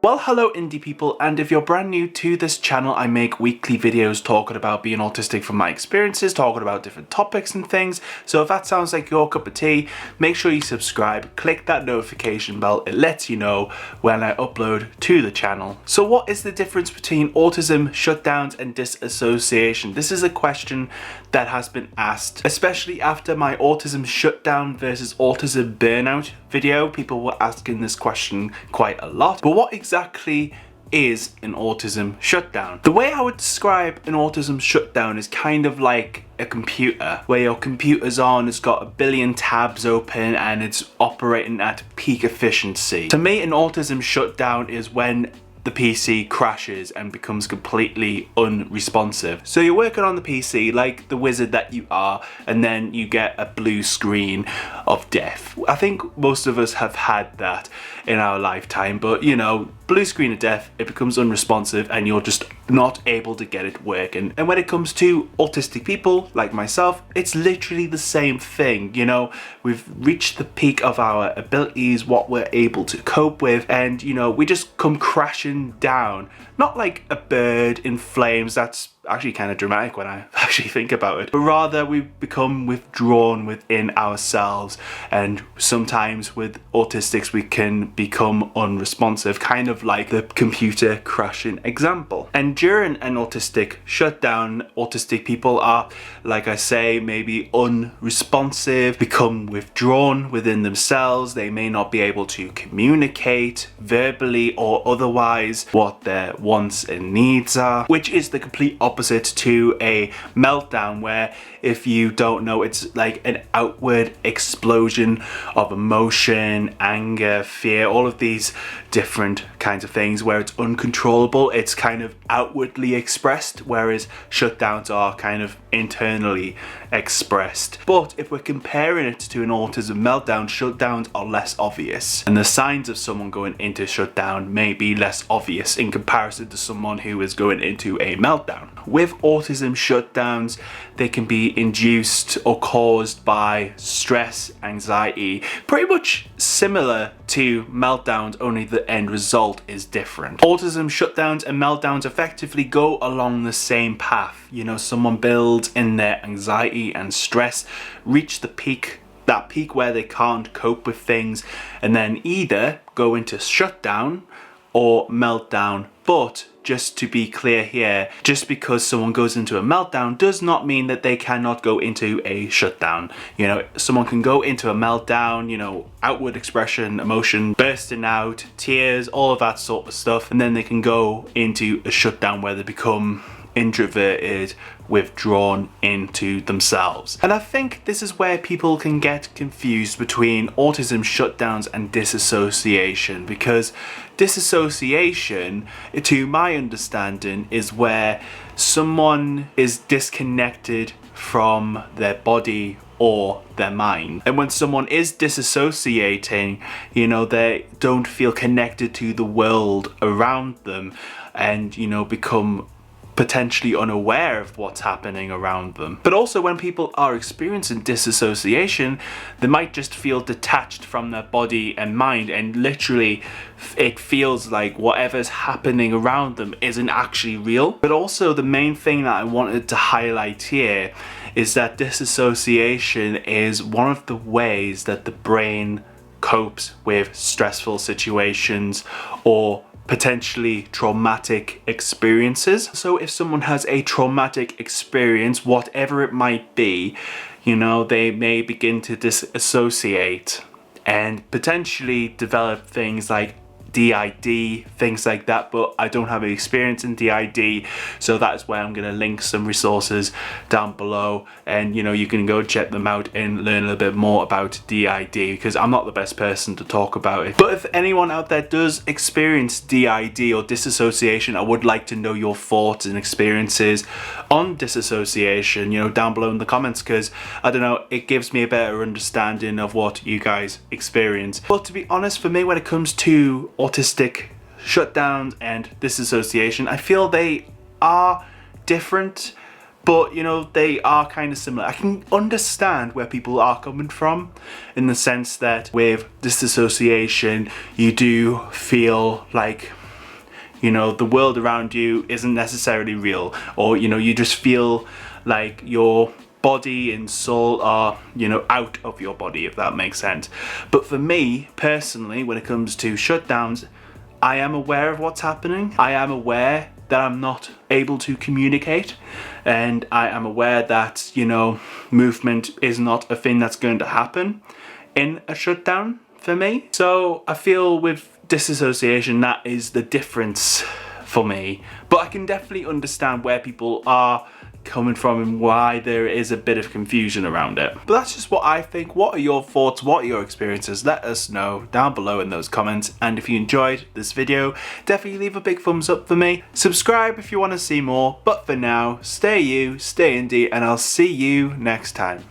Well, hello indie people, and if you're brand new to this channel, I make weekly videos talking about being autistic from my experiences, talking about different topics and things. So if that sounds like your cup of tea, make sure you subscribe, click that notification bell, it lets you know when I upload to the channel. So what is the difference between autism, shutdowns and dissociation? This is a question that has been asked, especially after my autism shutdown versus autism burnout video. People were asking this question quite a lot. But what exactly is an autism shutdown? The way I would describe an autism shutdown is kind of like a computer, where your computer's on, it's got a billion tabs open and it's operating at peak efficiency. To me, an autism shutdown is when the PC crashes and becomes completely unresponsive. So you're working on the PC like the wizard that you are, and then you get a blue screen of death. I think most of us have had that in our lifetime, but you know, blue screen of death, it becomes unresponsive and you're just not able to get it working. And when it comes to autistic people like myself, it's literally the same thing. You know, we've reached the peak of our abilities, what we're able to cope with, and you know, we just come crashing down. Not like a bird in flames, that's actually kind of dramatic when I actually think about it, but rather we become withdrawn within ourselves, and sometimes with autistics we can become unresponsive, kind of like the computer crashing example. And during an autistic shutdown, autistic people are, like I say, maybe unresponsive, become withdrawn within themselves. They may not be able to communicate verbally or otherwise what their wants and needs are, which is the complete opposite to a meltdown, where, if you don't know, it's like an outward explosion of emotion, anger, fear, all of these different kinds of things where it's uncontrollable. It's kind of outwardly expressed, whereas shutdowns are kind of internally expressed. But if we're comparing it to an autism meltdown, shutdowns are less obvious, and the signs of someone going into shutdown may be less obvious in comparison to someone who is going into a meltdown. With autism shutdowns, they can be induced or caused by stress, anxiety, pretty much similar to meltdowns, only the end result is different. Autism shutdowns and meltdowns effectively go along the same path. You know, someone builds in their anxiety and stress, reach the peak, that peak where they can't cope with things, and then either go into shutdown or meltdown. But just to be clear here, just because someone goes into a meltdown does not mean that they cannot go into a shutdown. You know, someone can go into a meltdown, you know, outward expression, emotion, bursting out, tears, all of that sort of stuff, and then they can go into a shutdown where they become introverted, withdrawn into themselves. And I think this is where people can get confused between autism shutdowns and dissociation, because dissociation, to my understanding, is where someone is disconnected from their body or their mind. And when someone is disassociating, you know, they don't feel connected to the world around them, and you know, become potentially unaware of what's happening around them. But also, when people are experiencing dissociation, they might just feel detached from their body and mind, and literally it feels like whatever's happening around them isn't actually real. But also, the main thing that I wanted to highlight here is that dissociation is one of the ways that the brain copes with stressful situations or potentially traumatic experiences. So if someone has a traumatic experience, whatever it might be, you know, they may begin to disassociate and potentially develop things like DID, things like that, but I don't have any experience in DID, so that's where I'm going to link some resources down below, and you know, you can go check them out and learn a little bit more about DID, because I'm not the best person to talk about it. But if anyone out there does experience DID or dissociation, I would like to know your thoughts and experiences on dissociation, you know, down below in the comments, because I don't know, it gives me a better understanding of what you guys experience. But to be honest, for me, when it comes to autistic shutdowns and dissociation, I feel they are different, but you know, they are kind of similar. I can understand where people are coming from, in the sense that with dissociation you do feel like you know, the world around you isn't necessarily real, or, you know, you just feel like your body and soul are, you know, out of your body, if that makes sense. But for me personally, when it comes to shutdowns, I am aware of what's happening. I am aware that I'm not able to communicate, and I am aware that, you know, movement is not a thing that's going to happen in a shutdown for me. So I feel with dissociation, that is the difference for me. But I can definitely understand where people are coming from and why there is a bit of confusion around it. But that's just what I think. What are your thoughts? What are your experiences? Let us know down below in those comments. And if you enjoyed this video, definitely leave a big thumbs up for me. Subscribe if you want to see more. But for now, stay you, stay indie, and I'll see you next time.